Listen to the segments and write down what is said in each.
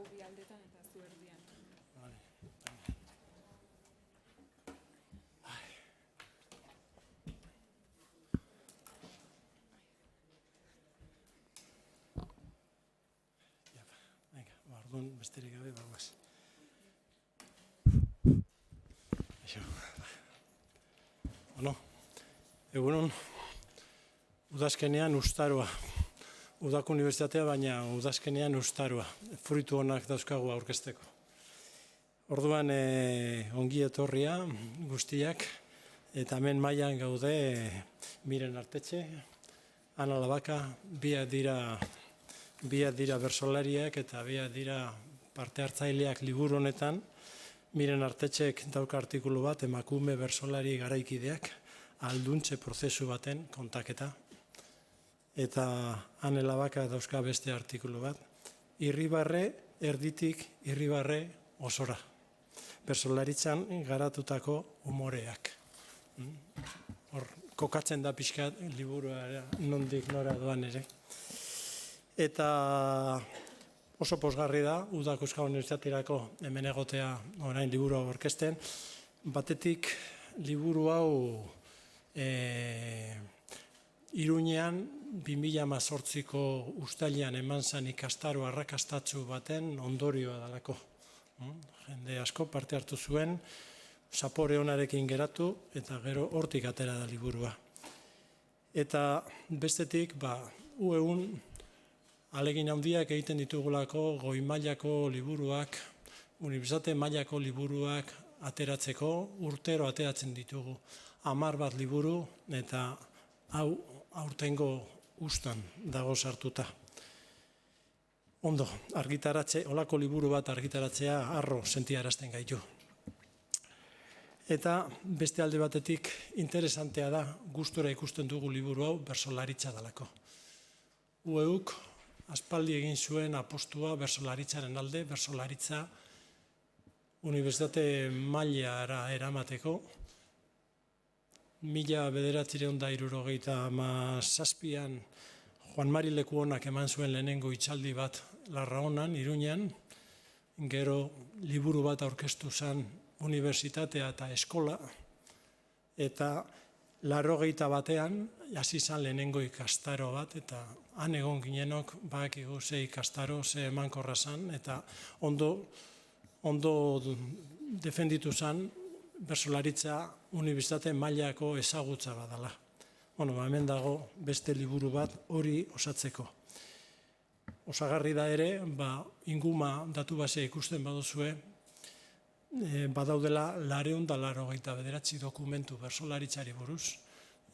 gu bi aldetan eta zu erdian. Vale. Venga, orduan besterik gabe bagoaz. Bueno, egunon, udazkenean ustaroa. Udako unibertsitatea, baina udazkenean ustaroa. Fruitu honak dauzkagu aurkezteko. Orduan ongi etorria guztiak, eta hemen mailan gaude Miren Artetxe, Ana Labaka, biak dira bertsolariak eta biak dira parte hartzaileak liburu honetan. Miren Artetxek dauka artikulu bat, emakume bertsolari garaikideak, alduntze prozesu baten kontaketa. Eta Ane Labaka dauzka beste artikulu bat. Irribarre, erditik irribarre osora. Bertsolaritzan garatutako umoreak. Hor, kokatzen da pixkat liburua nondik nora doan ere. Eta oso pozgarri da, Udako Euskal Unibertsitaterako hemen egotea orain liburu hau aurkezten. Batetik liburu hau Iruñean 2018ko uztailean eman zen ikastaro arrakastatsu baten ondorioa dalako. Jende asko parte hartu zuen, zapore onarekin geratu eta gero hortik atera da liburua. Eta bestetik, ueun alegin handiak egiten ditugulako goi mailako liburuak, unibertsitate mailako liburuak ateratzeko, urtero ateratzen ditugu 10 bat liburu eta hau aurtengo uztan dago sartuta. Ondo, olako liburu bat argitaratzea harro sentiarazten gaitu. Eta beste alde batetik interesantea da, gustura ikusten dugu liburu hau bertsolaritza dalako. Ueuk aspaldi egin zuen apostua bertsolaritzaren alde, bertsolaritza unibertsitate mailara eramateko. 1977an Juan Mari Lekuonak eman zuen lehenengo hitzaldi bat Larraonan, Iruñean, gero liburu bat aurkeztu zen unibertsitatea eta eskola, eta 81an hasi zen lehenengo ikastaro bat, eta han egon ginenok badakigu ze ikastaro, ze emankorra zen, eta ondo defenditu zen bertsolaritza unibertsitate mailako ezagutza badala. Hemen dago beste liburu bat hori osatzeko. Osagarri da ere, inguma datu basea ikusten baduzue, badaudela 489 dokumentu bertsolaritzari buruz,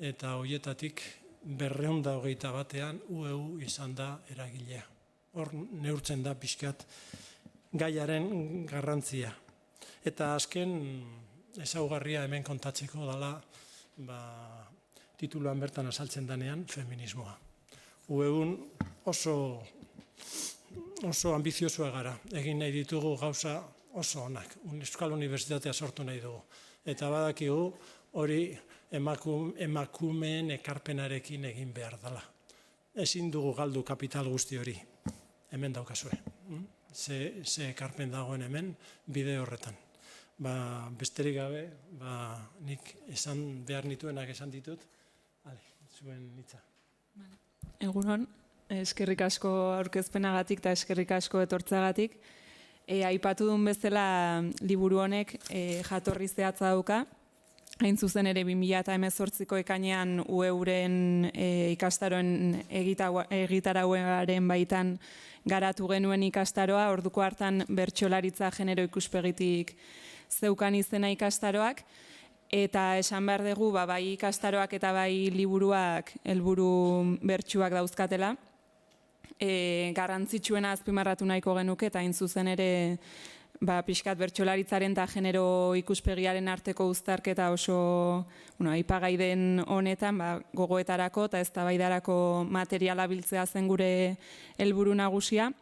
eta horietatik 221 UEU izan da eragilea. Hor neurtzen da pixkat gaiaren garrantzia. Eta azken ezaugarria hemen kontatzeko dela, tituluan bertan azaltzen danean, feminismoa. Ueun oso ambiziosoa gara, egin nahi ditugu gauza oso onak, Euskal Unibertsitatea sortu nahi dugu. Eta badakigu hori emakumeen ekarpenarekin egin behar dela. Ezin dugu galdu kapital guzti hori, hemen daukazue. Ze ekarpen dagoen hemen bide horretan. Besterik gabe, nik esan behar nituenak esan ditut, zuen hitza. Egunon, eskerrik asko aurkezpenagatik eta eskerrik asko etortzagatik. Aipatu duen bezala liburu honek jatorri zehatza dauka. Hain zuzen ere 2018ko ekainean UEUren ikastaroen egitarauaren baitan garatu genuen ikastaroa, orduko hartan bertsolaritza genero ikuspegitik zeukan izena ikastaroak, eta esan behar dugu bai ikastaroak eta bai liburuak helburu bertsuak dauzkatela. Garrantzitsuena azpimarratu nahiko genuke, eta hain zuzen ere pixkat bertsolaritzaren eta genero ikuspegiaren arteko uztarketa oso aipagai den honetan gogoetarako eta eztabaidarako materiala biltzea zen gure helburu nagusia.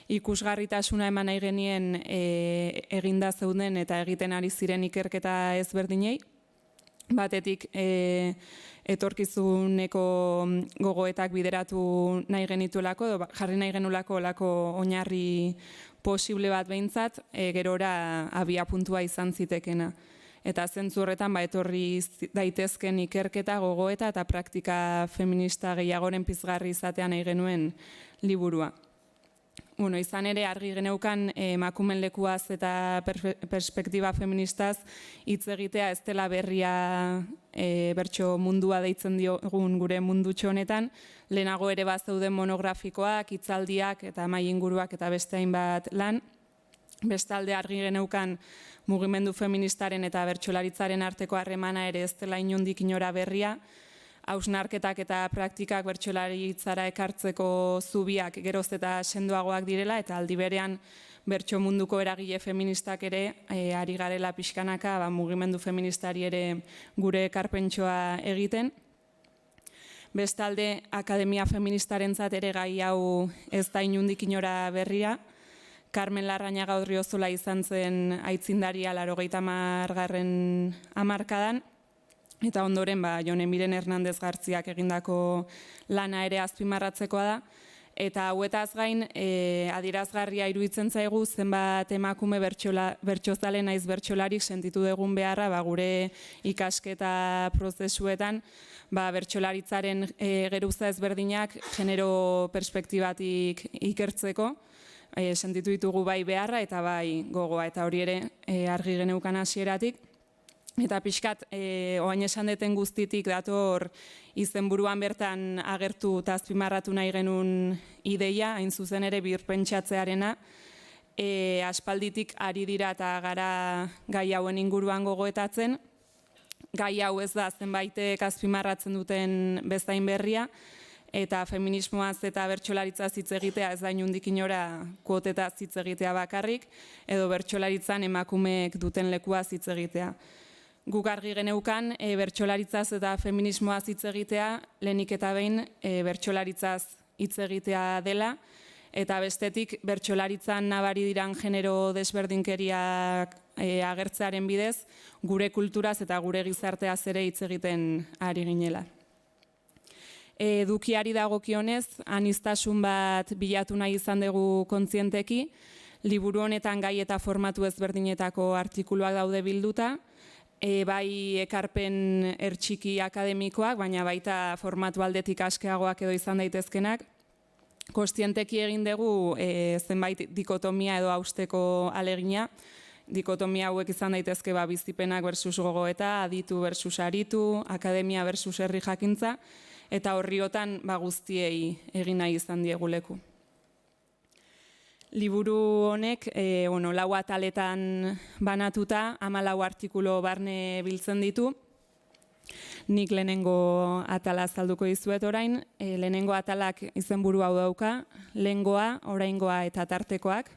Ikusgarritasuna eman nahi genien eginda zeuden eta egiten ari ziren ikerketa ezberdinei. Batetik etorkizuneko gogoetak bideratu nahi genituelako, edo jarri nahi genulako olako oinarri posible bat behintzat, gerora abia puntua izan zitekena. Eta zentzu horretan etorri daitezken ikerketa, gogoeta eta praktika feminista gehiagoren pizgarri izatea nahi genuen liburua. Izan ere, argi geneukan emakumeen lekuaz eta perspektiba feministaz hitz egitea ez dela berria bertso mundua deitzen diogun gure mundutxo honetan, lehenago ere bazeuden monografikoak, hitzaldiak eta mahai inguruak eta beste hainbat lan. Bestalde argi geneukan mugimendu feministaren eta bertsolaritzaren arteko harremana ere ez dela inondik inora berria, hausnarketak eta praktikak bertsolaritzara ekartzeko zubiak geroz eta sendoagoak direla, eta aldi berean bertso munduko eragile feministak ere ari garela pixkanaka mugimendu feministari ere gure ekarpentsoa egiten. Bestalde, akademia feministarentzat ere gai hau ez da inondik inora berria. Carmen Larrañaga Odriozola izan zen aitzindaria 80. hamarkadan, eta ondoren Jone Miren Hernandez Gartziak egindako lana ere azpimarratzekoa da. Eta hauetaz gain, adierazgarria iruditzen zaigu zenbat emakume bertsozale naiz bertsolarik sentitu dugun beharra gure ikasketa prozesuetan bertsolaritzaren geruza ezberdinak genero perspektibatik ikertzeko, sentitu ditugu bai beharra eta bai gogoa, eta hori ere argi geneukan hasieratik. Eta pixkat, oain esan deten guztitik dator izenburuan bertan agertu eta azpimarratu nahi genuen ideia, hain zuzen ere birpentsatzearena, aspalditik ari dira eta gara gai hauen inguruan gogoetatzen. Gai hau ez da zenbaitek azpimarratzen duten bezain berria, eta feminismoaz eta bertsolaritzaz hitz egitea ez da inondik inora kuotetaz hitz egitea bakarrik, edo bertsolaritzan emakumeek duten lekuaz hitz egitea. Guk argi geneukan bertsolaritzaz eta feminismoaz hitz egitea, lehenik eta behin bertsolaritzaz hitz egitea dela, eta bestetik bertsolaritzan nabari diran genero desberdinkeriak agertzearen bidez, gure kulturaz eta gure gizarteaz ere hitz egiten ari ginela. Edukiari dagokionez, aniztasun bat bilatu nahi izan dugu kontzienteki, liburu honetan gai eta formatu ezberdinetako artikuluak daude bilduta, bai ekarpen ertxiki akademikoak, baina baita formatu aldetik askeagoak edo izan daitezkenak. Kontzienteki egin dugu zenbait dikotomia edo hausteko alegina. Dikotomia hauek izan daitezke bizipenak versus gogoeta, aditu versus aritu, akademia versus herri jakintza, eta horriotan guztiei egin nahi izan diegu leku. Liburu honek, 4 ataletan banatuta, 14 artikulu barne biltzen ditu. Nik lehenengo atala azalduko dizuet orain. Lehenengo atalak izenburu hau dauka, lehengoa, oraingoa eta tartekoak.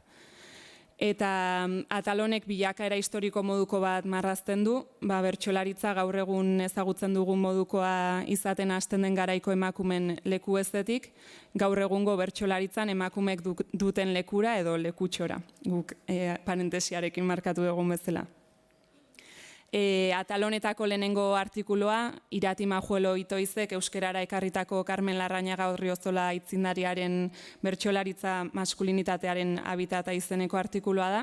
Eta atal honek bilakaera historiko moduko bat marrazten du, bertsolaritza gaur egun ezagutzen dugun modukoa izaten hasten den garaiko emakumen leku ezetik, gaur egungo bertsolaritzan emakumeek duten lekura edo lekutxora, guk parentesiarekin markatu dugun bezala. Atal honetako lehenengo artikuloa, Irati Majuelo Itoizek euskerara ekarritako Carmen Larrañaga Odriozola aitzindariaren bertsolaritza maskulinitatearen habitata izeneko artikuloa da,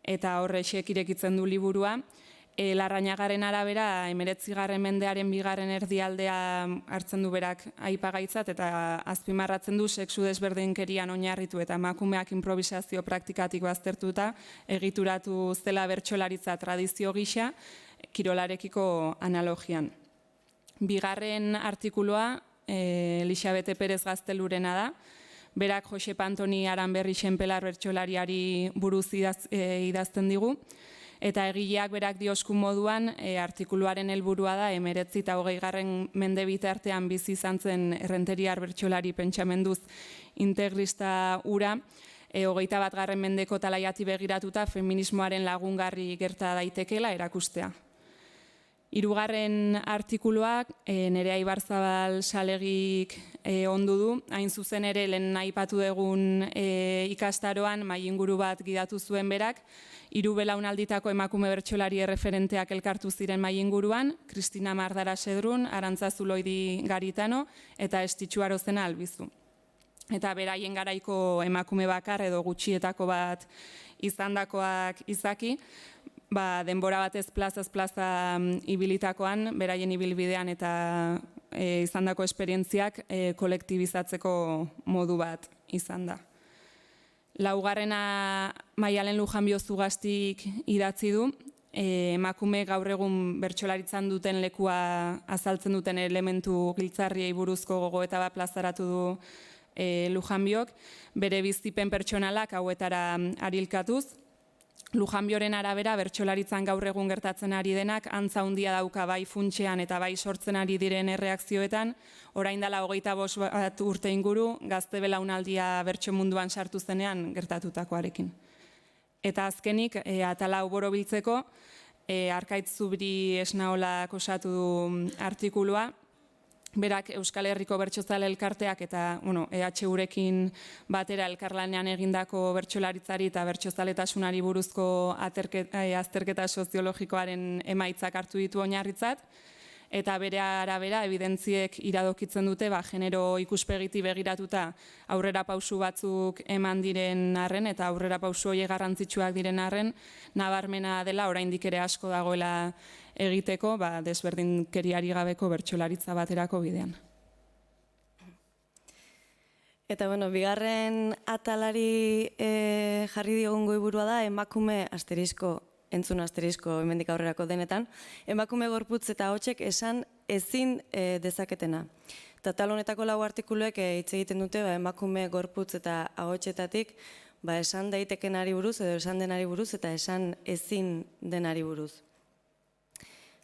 eta horrexek irekitzen du liburua. Larrañagaren arabera, 19. mendearen 2. erdialdea hartzen du berak aipagaitzat, eta azpimarratzen du sexu desberdinkerian oinarritu eta emakumeak improvisazio praktikatik baztertuta egituratu zela bertsolaritza tradizio gisa, kirolarekiko analogian. 2. artikuloa Elixabete Perez Gaztelurena da, berak Josep Antoni Aranberri Xenpelar bertsolariari buruz idazten digu, eta egileak berak dioskun moduan artikuluaren helburua da 19. eta 20. mende bitartean bizi izan zen errenteriar bertsolari pentsamenduz integrista ura, 21. mendeko talaiati begiratuta feminismoaren lagungarri gerta daitekela erakustea. Hirugarren artikuluak Nerea Ibarzabal Salegik ondu du, hain zuzen ere lehen aipatu dugun ikastaroan mailinguru bat gidatu zuen berak, 3 belaunalditako emakume bertsolari erreferenteak elkartu ziren mailiguruan, Kristina Mardara Sedrun, Arantza Zuloidi Garitano eta Estitxu Arozena Albizu. Eta beraien garaiko emakume bakar edo gutxietako bat izandakoak izaki, denbora batez plaza ibilitakoan, beraien ibilbidean eta izandako esperientziak kolektibizatzeko modu bat izan da. Laugarrena Maialen Lujanbio Zugaztik idatzi du, emakume gaur egun bertsolaritzan duten lekua azaltzen duten elementu giltzarriei buruzko gogoeta bat plazaratu du Lujanbiok, bere bizipen pertsonalak hauetara arilkatuz. Lujanbioren arabera bertsolaritzan gaur egun gertatzen ari denak antza handia dauka bai funtsean eta bai sortzen ari diren erreakzioetan, orain dela 25 urte inguru gazte belaunaldia bertso munduan sartu zenean gertatutakoarekin. Eta azkenik, atala hau borobiltzeko, Arkaitz Zubiri Esnaolak osatu du artikulua, berak Euskal Herriko Bertsozale Elkarteak eta EHUrekin batera elkarlanean egindako bertsolaritzari eta bertsozaletasunari buruzko azterketa soziologikoaren emaitzak hartu ditu oinarritzat, eta bere arabera evidentziek iradokitzen dute genero ikuspegiti begiratuta aurrera pausu batzuk eman diren arren eta aurrera pausu horiek garrantzitsuak diren arren, nabarmena dela oraindik ere asko dagoela egiteko desberdinkeriari gabeko bertsolaritza baterako bidean. Eta bigarren atalari jarri diogun goiburua da emakume asterisko, entzun asterisko hemendik aurrerako denetan, emakume gorputz eta ahotsek esan ezin dezaketena. Eta tal honetako 4 artikuluek hitz egiten dute emakume gorputz eta ahotsetatik esan daitekenari buruz edo esan denari buruz eta esan ezin denari buruz.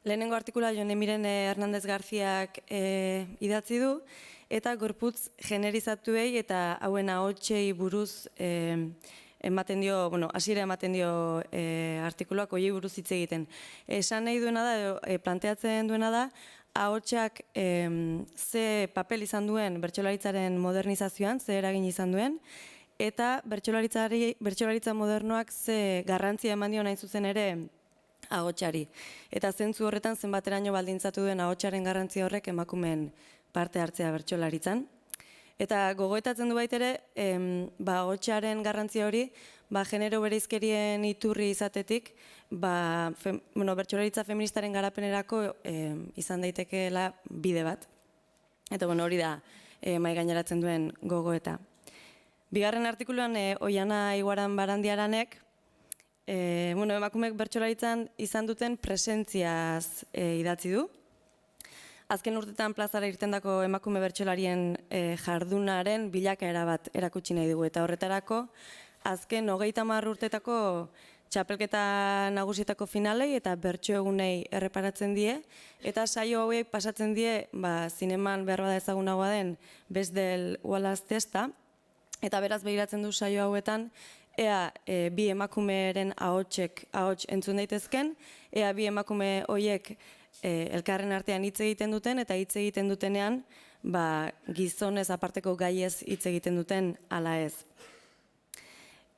Lehenengo artikula Jon Emiren Hernandez Garziak idatzi du, eta gorputz generizatuei eta hauen ahotsei buruz ematen dio, hasiera ematen dio artikuluak horiei buruz hitz egiten. Esan nahi duena da, planteatzen duena da, ahotsak ze papel izan duen bertsolaritzaren modernizazioan, ze eragin izan duen, eta bertsolaritza modernoak ze garrantzia eman dio nahi zuzen ere ahotsari. Eta zentzu horretan zenbateraino baldintzatu duen ahotsaren garrantzia horrek emakumeen parte hartzea bertsolaritzan. Eta gogoetatzen du baitere, ahotsaren garrantzia hori, genero bereizkerien iturri izatetik, bertsolaritza feministaren garapenerako izan daitekeela bide bat. Eta hori da mahai gaineratzen duen gogoeta. Bigarren artikuluan, Oiana Iguaran Barandiaranek, emakumeek bertsolaritzan izan duten presentziaz idatzi du. Azken urtetan plazara irtendako emakume bertsolarien jardunaren bilakaera bat erakutsi nahi dugu. Eta horretarako, azken 30 urtetako txapelketa nagusietako finalei eta bertso egunei erreparatzen die, eta saio hauek pasatzen die, zineman behar bada ezagunagoa den Best del Wallace Testa, eta beraz behiratzen du saio hauetan, ea bi emakumeren ahots entzun daitezken, ea bi emakume horiek elkarren artean hitz egiten duten, eta hitz egiten dutenean gizonez aparteko gaiez hitz egiten duten ala ez.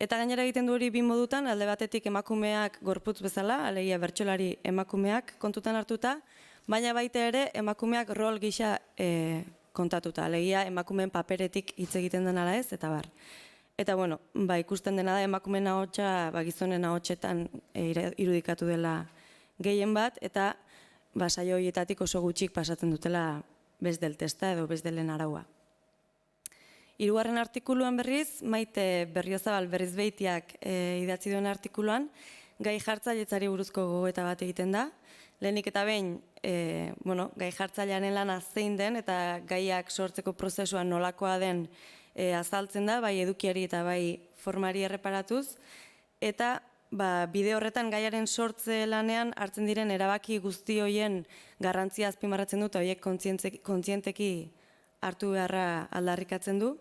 Eta gainera egiten du hori bi modutan, alde batetik emakumeak gorputz bezala, alegia bertsolari emakumeak kontutan hartuta, baina baita ere emakumeak rol gisa kontatuta, alegia emakumeen paperetik hitz egiten den ala ez, eta bar. Eta ikusten dena da emakumeen ahotsa gizonen ahotsetan irudikatu dela gehien bat, eta saio horietatik oso gutxik pasatzen dutela Best del Testa edo Best delen araua. Hirugarren artikuluan berriz, Maite Berriozabal Berrizbeitiak idatzi duen artikuluan, gai jartzailetzari buruzko gogoeta bat egiten da. Lehenik eta behin, gai jartzailearen lana zein den eta gaiak sortzeko prozesuan nolakoa den azaltzen da, bai edukiari eta bai formari erreparatuz. Eta bide horretan gaiaren sortze lanean hartzen diren erabaki guzti horien garrantzia azpimarratzen dut, horiek kontzienteki hartu beharra aldarrikatzen du.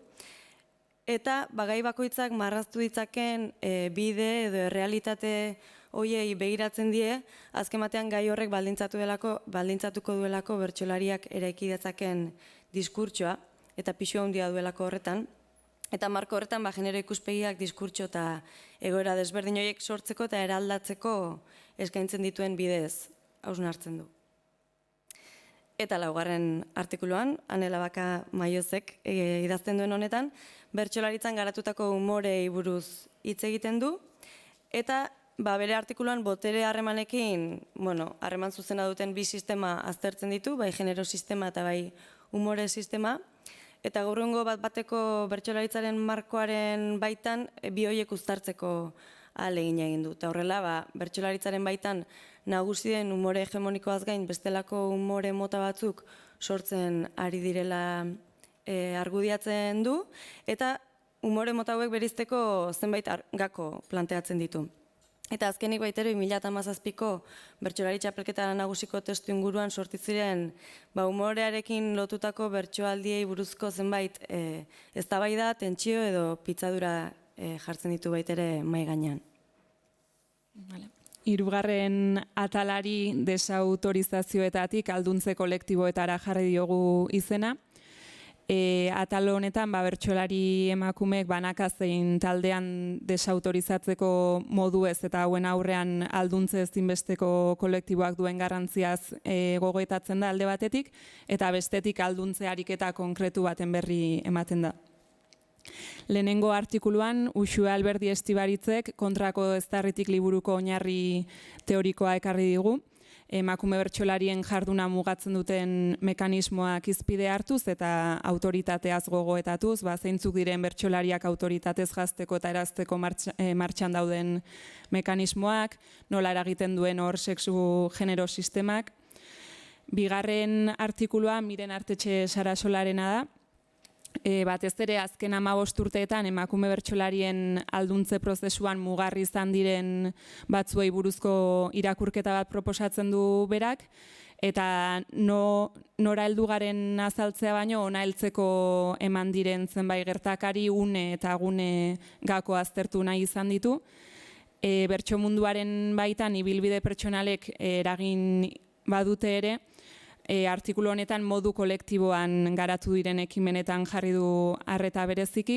Eta gai bakoitzak marraztu ditzaken bide edo errealitate hoiei begiratzen die, azken batean gai horrek baldintzatuko duelako bertsolariak eraiki dezaken diskurtsoa, eta pisu handia duelako horretan. Eta marko horretan, genero ikuspegiak diskurtso eta egoera desberdin horiek sortzeko eta eraldatzeko eskaintzen dituen bidez hausnartzen du. Eta laugarren artikuluan, Anela Baka Maiozek idazten duen honetan, bertsolaritzan garatutako umorei buruz hitz egiten du, eta bere artikuluan botere harremanekin, harreman zuzena duten bi sistema aztertzen ditu, bai genero sistema eta bai umore sistema, eta gaur egungo bat-bateko bertsolaritzaren markoaren baitan bi horiek uztartzeko ahalegina egin du. Eta horrela, bertsolaritzaren baitan nagusi den umore hegemonikoaz gain bestelako umore mota batzuk sortzen ari direla argudiatzen du, eta umore mota hauek bereizteko zenbait gako planteatzen ditu. Eta azkenik baita ere 2017ko bertsolari txapelketa nagusiko testu inguruan sortu ziren umorearekin lotutako bertsoaldiei buruzko zenbait eztabaida, tentsio edo pitzadura jartzen ditu baita ere mahai gainean. Hirugarren atalari desautorizazioetatik alduntze kolektiboetara jarri diogu izena. Atal honetan bertsolari emakumeek banaka zein taldean desautorizatzeko modu ez eta hauen aurrean alduntze ezinbesteko kolektiboak duen garrantziaz gogoetatzen da alde batetik, eta bestetik alduntze ariketa konkretu baten berri ematen da. Lehenengo artikuluan, Uxue Alberdi Estibaritzek kontrako eztarritik liburuko oinarri teorikoa ekarri digu, emakume bertsolarien jarduna mugatzen duten mekanismoak hizpide hartuz eta autoritateaz gogoetatuz, zeintzuk diren bertsolariak autoritatez jazteko eta erazteko martxan dauden mekanismoak, nola eragiten duen hor sexu genero sistemak. Bigarren artikulua Miren Artetxe Sarasolarena da, batez ere azken 15 urteetan emakume bertsolarien alduntze prozesuan mugarri izan diren batzuei buruzko irakurketa bat proposatzen du berak, eta nora heldu garen azaltzea baino ona heltzeko eman diren zenbait gertakari une eta gune gako aztertu nahi izan ditu. Bertso munduaren baitan ibilbide pertsonalek eragin badute ere, artikulu honetan modu kolektiboan garatu diren ekimenetan jarri du arreta bereziki,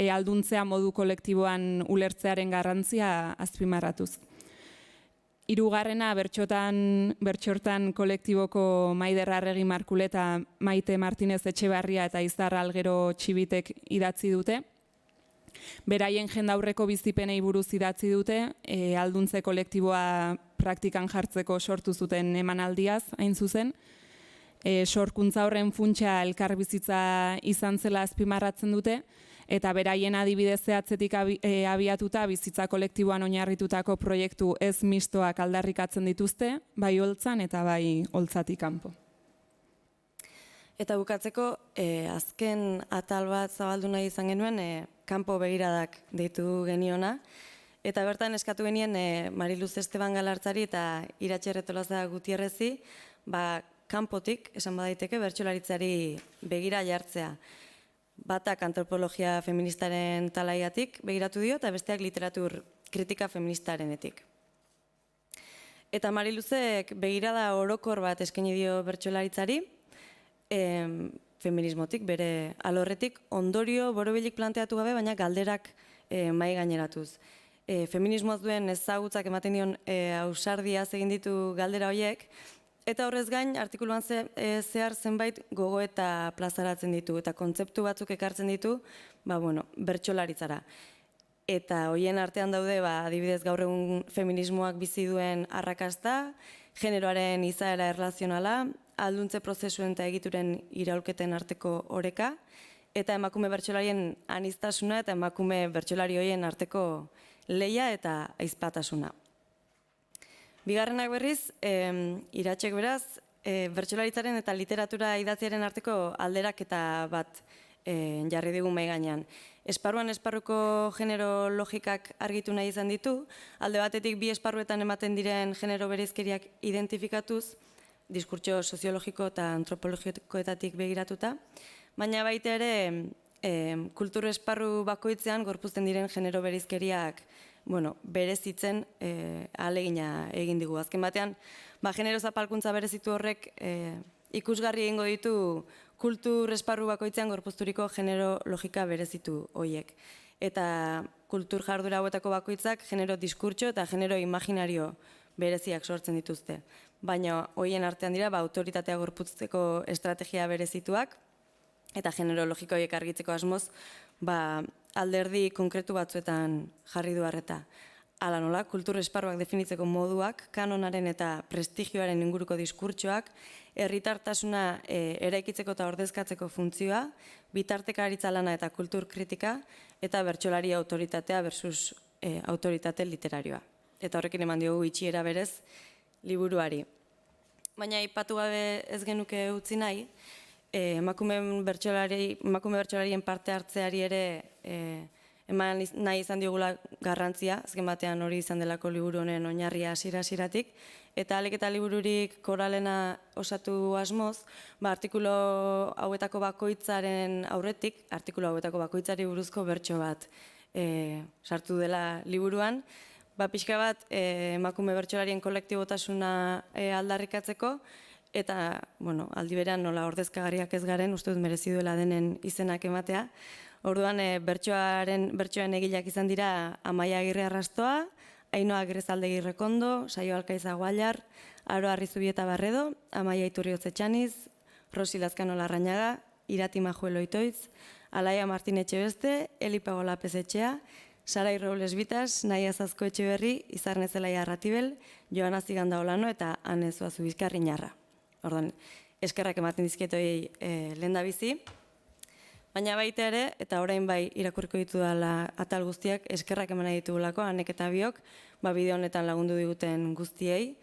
alduntzea modu kolektiboan ulertzearen garrantzia azpimarratuz. Hirugarrena bertxortan kolektiboko Maider Arregi Markuleta, Maite Martinez Etxebarria eta Izar Algero Txibitek idatzi dute. Beraien jendaurreko bizipenei buruz idatzi dute, alduntze kolektiboa praktikan jartzeko sortu zuten emanaldiaz, hain zuzen. Sorkuntza horren funtsa elkarbizitza izan zela azpimarratzen dute, eta beraien adibide zehatzetik abiatuta bizitza kolektiboan oinarritutako proiektu ez mistoak aldarrikatzen dituzte, bai holtzan eta bai holtzatik kanpo. Eta bukatzeko, azken atal bat zabaldu nahi izan genuen, kanpo begiradak deitu geniona, eta bertan eskatu genien Mariluz Esteban Galartzari eta Iratxe Retolaza Gutierrezi, kanpotik, esan badaiteke, bertsolaritzari begira jartzea. Batak antropologia feministaren talaiatik begiratu dio, eta besteak literatur kritika feministarenetik. Eta Mariluzek begirada orokor bat eskaini dio bertsolaritzari, feminismotik, bere alorretik, ondorio borobilik planteatu gabe, baina galderak mahai gaineratuz. Feminismoaz duen ezagutzak ematen dion ausardiaz egin ditu galdera horiek, eta horrez gain, artikuluan zehar zenbait gogoeta plazaratzen ditu, eta kontzeptu batzuk ekartzen ditu, bertsolaritzara. Eta horien artean daude, adibidez gaur egun feminismoak bizi duen arrakasta, generoaren izaera erlazionala, alduntze prozesuen eta egituren iraulketen arteko oreka, eta emakume bertsolarien aniztasuna eta emakume bertsolari horien arteko lehia eta aizpatasuna. Bigarrenak berriz, Iratxek beraz, bertsolaritzaren eta literatura idatziaren arteko alderaketa bat jarri digu mahai gainean. Esparruan esparruko genero logikak argitu nahi izan ditu, alde batetik bi esparruetan ematen diren genero bereizkeriak identifikatuz, diskurtso soziologiko eta antropologikoetatik begiratuta, baina baita ere kultur esparru bakoitzean gorpuzten diren genero bereizkeriak berezitzen ahalegina egin digu. Azken batean, genero zapalkuntza berezitu horrek ikusgarri egingo ditu kultur esparru bakoitzean gorpuzturiko genero logika berezitu horiek. Eta kultur jarduera hauetako bakoitzak genero diskurtso eta genero imaginario bereziak sortzen dituzte. Baina horien artean dira autoritatea gorputzeko estrategia berezituak eta genero logiko horiek argitzeko asmoz alderdi konkretu batzuetan jarri du arreta. Hala nola, kultur esparruak definitzeko moduak, kanonaren eta prestigioaren inguruko diskurtsoak, herritartasuna eraikitzeko eta ordezkatzeko funtzioa, bitartekaritza lana eta kultur kritika, eta bertsolari autoritatea versus autoritate literarioa. Eta horrekin eman diogu itxiera berez liburuari. Baina aipatu gabe ez genuke utzi nahi, emakume bertsolarien parte hartzeari ere eman nahi izan diogula garrantzia, azken batean hori izan delako liburu honen oinarria hasiera-hasieratik, eta ahalik eta libururik koralena osatu asmoz, artikulu hauetako bakoitzaren aurretik, artikulu hauetako bakoitzari buruzko bertso bat sartu dela liburuan, pixka bat emakume bertsolarien kolektibotasuna aldarrikatzeko, eta aldi berean nola ordezkagarriak ez garen, uste dut merezi duela denen izenak ematea. Orduan, bertsoen egileak izan dira Amaia Agirre Arrastoa, Ainhoa Agrezaldegi Rekondo, Saio Alkaiza Guallar, Aro Arrizubieta Barredo, Amaia Iturriotz Etxaniz, Rosi Lazkano Larrañaga, Irati Majuelo Itoitz, Alaia Martin Etxebeste, Eli Pagola Pezetxea, Sarai Robles Bitas, Naia Zazko Etxeberri, Izarne Zelaia Arratibel, Joana Ziganda Olano eta Ane Zuazu Bizkar Inarra. Orduan, eskerrak ematen dizkietoi lehendabizi. Baina baita ere, eta orain bai irakurriko ditu dela atal guztiak, eskerrak eman nahi ditugulako, Anek eta biok, bideo honetan lagundu diguten guztiei.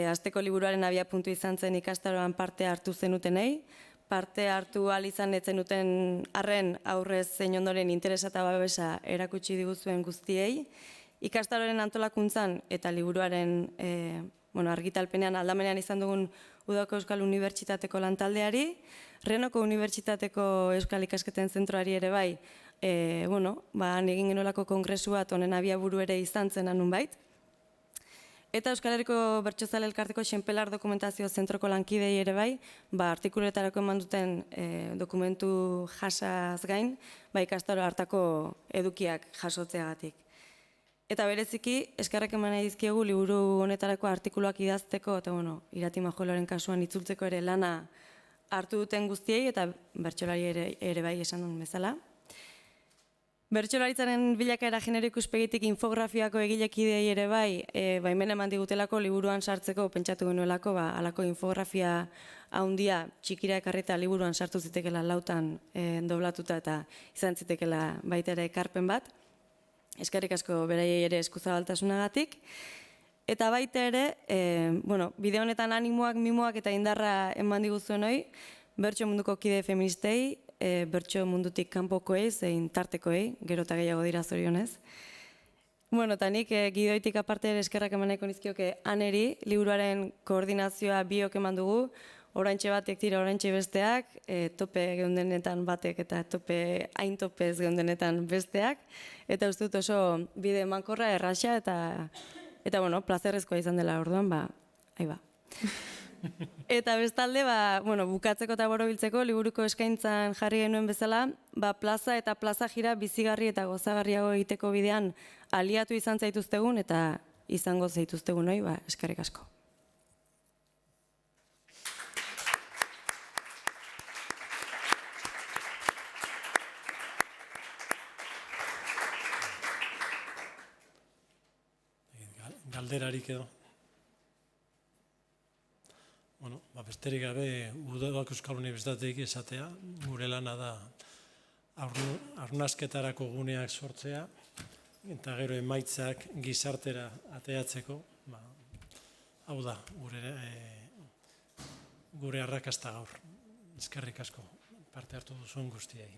Asteko liburuaren abia puntu izan zen ikastaroan parte hartu zenutenei, parte hartu ahal izan etzenuten arren aurrez zein ondoren interesa eta babesa erakutsi diguzuen guztiei. Ikastaroaren antolakuntzan eta liburuaren argitalpenean aldamenean izan dugun Udako Euskal Unibertsitateko lantaldeari, Renoko Unibertsitateko Euskal Ikasketen Zentroari ere bai, egin genolako kongresu bat honen abiaburu ere izan zen nunbait. Eta Euskal Herriko Bertsozale Elkarteko Xenpelar Dokumentazio Zentroko lankidei ere bai, artikuletarako eman duten dokumentu jasaz gain, ikastaro hartako edukiak jasotzeagatik. Eta bereziki, eskerrak eman nahi dizkiegu liburu honetarako artikuluak idazteko, eta Irati Majueloren kasuan itzultzeko ere lana hartu duten guztiei, eta bertsolari ere bai esan duen bezala. Bertsolaritzaren bilakaera genero ikuspegitik infografiako egilekidei ere bai, baimen eman digutelako liburuan sartzeko pentsatu genuelako, halako infografia handia txikira ekarrita liburuan sartu zitekela lautan doblatuta eta izan zitekela baita ere ekarpen bat. Eskerrik asko beraiei ere eskuzabaltasunagatik. Eta baita ere, bideo honetan animoak, mimoak eta indarra eman diguzuen hoi, bertso munduko kide feministei, bertso mundutik kanpokoei, zein tartekoei, gero eta gehiago dira zorionez. Eta nik gidoitik aparte ere eskerrak eman nahiko nizkioke Aneri, liburuaren koordinazioa biok eman dugu, oraintxe batek dira oraintxe besteak, tope geundenetan batek eta hain topez geundenetan besteak, eta uste dut oso bide emankorra erraxa eta plazerrezkoa izan dela orduan, aiba. Eta bestalde, bukatzeko eta borobiltzeko, liburuko eskaintzan jarri genuen bezala, plaza eta plaza jira bizigarri eta gozagarriago egiteko bidean aliatu izan zaituztegun eta izango zaituztegun hoi, eskerrik asko. Galderarik edo. Besterik gabe Udako Euskal Unibertsitatetik esatea, gure lana da hausnarketarako guneak sortzea, eta gero emaitzak gizartera ateatzeko, hau da, gure arrakasta gaur. Eskerrik asko parte hartu duzuen guztiei.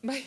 Bai.